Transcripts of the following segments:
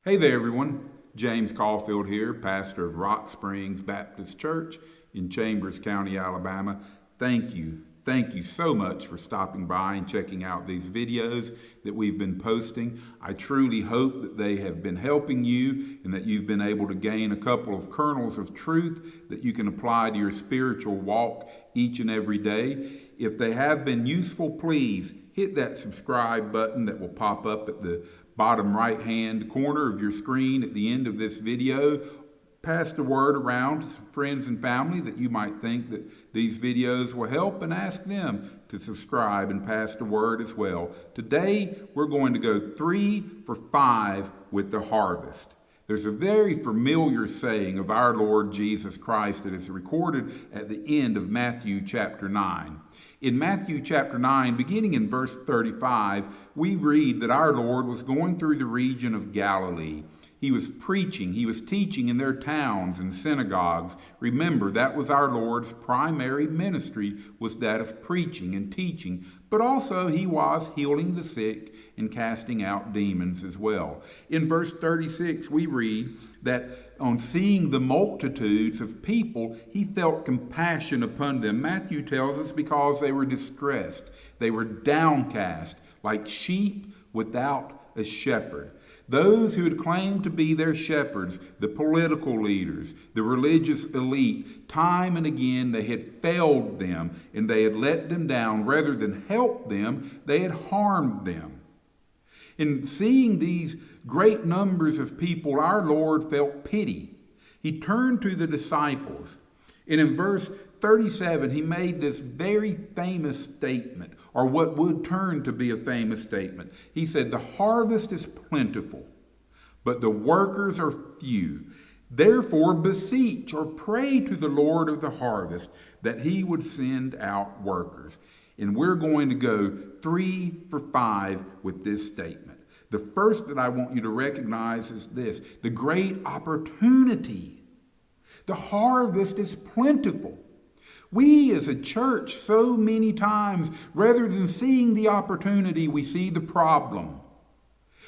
Hey there, everyone. James Caulfield here, pastor of Rock Springs Baptist Church in Chambers County, Alabama. Thank you. Thank you so much for stopping by and checking out these videos that we've been posting. I truly hope that they have been helping you and that you've been able to gain a couple of kernels of truth that you can apply to your spiritual walk each and every day. If they have been useful, please hit that subscribe button that will pop up at the bottom right hand corner of your screen at the end of this video. Pass the word around to friends and family that you might think that these videos will help, and ask them to subscribe and pass the word as well. Today we're going to go 3 for 5 with the harvest. There's a very familiar saying of our Lord Jesus Christ that is recorded at the end of Matthew chapter 9. In Matthew chapter 9, beginning in verse 35, we read that our Lord was going through the region of Galilee. He was preaching, he was teaching in their towns and synagogues. Remember, that was our Lord's primary ministry, was that of preaching and teaching. But also he was healing the sick and casting out demons as well. In verse 36, we read that on seeing the multitudes of people, he felt compassion upon them. Matthew tells us because they were distressed. They were downcast, like sheep without a shepherd. Those who had claimed to be their shepherds, the political leaders, the religious elite, time and again they had failed them and they had let them down. Rather than help them, they had harmed them. In seeing these great numbers of people, our Lord felt pity. He turned to the disciples, and in verse 37, he made this very famous statement, or what would turn to be a famous statement. He said, "The harvest is plentiful, but the workers are few. Therefore beseech or pray to the Lord of the harvest that he would send out workers." And we're going to go 3 for 5 with this statement. The first that I want you to recognize is this: the great opportunity. The harvest is plentiful. We as a church, so many times, rather than seeing the opportunity, we see the problem.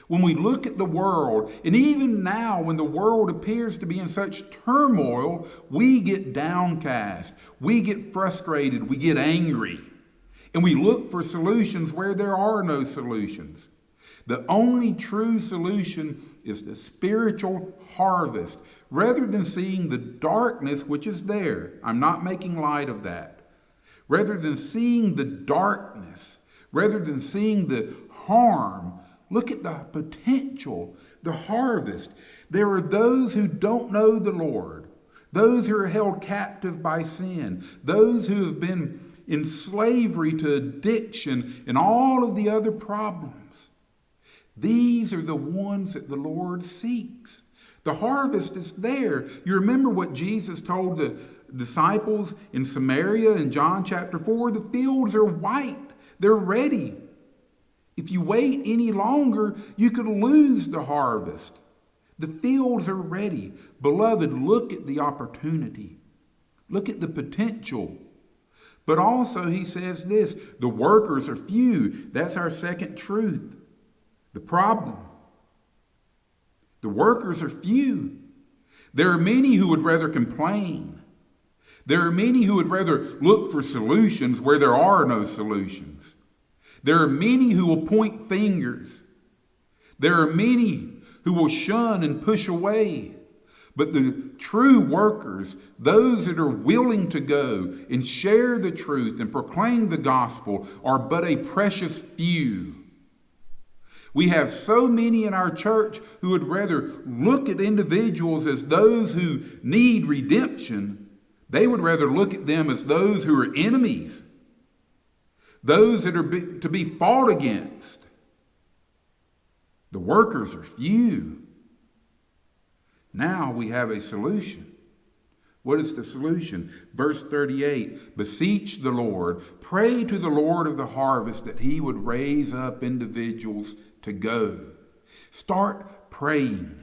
When we look at the world, and even now when the world appears to be in such turmoil, we get downcast, we get frustrated, we get angry, and we look for solutions where there are no solutions. The only true solution is the spiritual harvest. Rather than seeing the darkness which is there, I'm not making light of that. Rather than seeing the darkness, rather than seeing the harm, look at the potential, the harvest. There are those who don't know the Lord, those who are held captive by sin, those who have been in slavery to addiction and all of the other problems. These are the ones that the Lord seeks. The harvest is there. You remember what Jesus told the disciples in Samaria in John chapter 4? The fields are white. They're ready. If you wait any longer, you could lose the harvest. The fields are ready. Beloved, look at the opportunity. Look at the potential. But also he says this: the workers are few. That's our second truth. The problem. The workers are few. There are many who would rather complain. There are many who would rather look for solutions where there are no solutions. There are many who will point fingers. There are many who will shun and push away. But the true workers, those that are willing to go and share the truth and proclaim the gospel, are but a precious few. We have so many in our church who would rather look at individuals as those who need redemption. They would rather look at them as those who are enemies, those that are to be fought against. The workers are few. Now we have a solution. What is the solution? Verse 38, beseech the Lord, pray to the Lord of the harvest that he would raise up individuals to go. Start praying.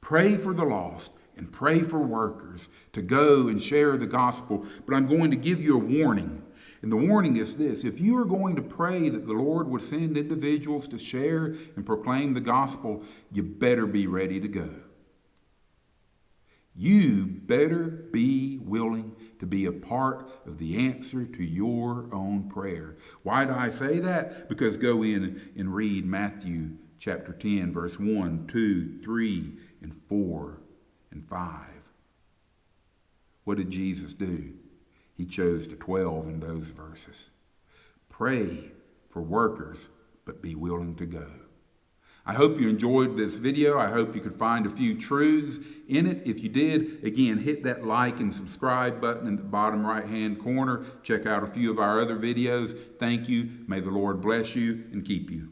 Pray for the lost and pray for workers to go and share the gospel. But I'm going to give you a warning. And the warning is this: if you are going to pray that the Lord would send individuals to share and proclaim the gospel, you better be ready to go. You better be willing to be a part of the answer to your own prayer. Why do I say that? Because go in and read Matthew chapter 10, verse 1, 2, 3, and 4, and 5. What did Jesus do? He chose the 12 in those verses. Pray for workers, but be willing to go. I hope you enjoyed this video. I hope you could find a few truths in it. If you did, again, hit that like and subscribe button in the bottom right-hand corner. Check out a few of our other videos. Thank you. May the Lord bless you and keep you.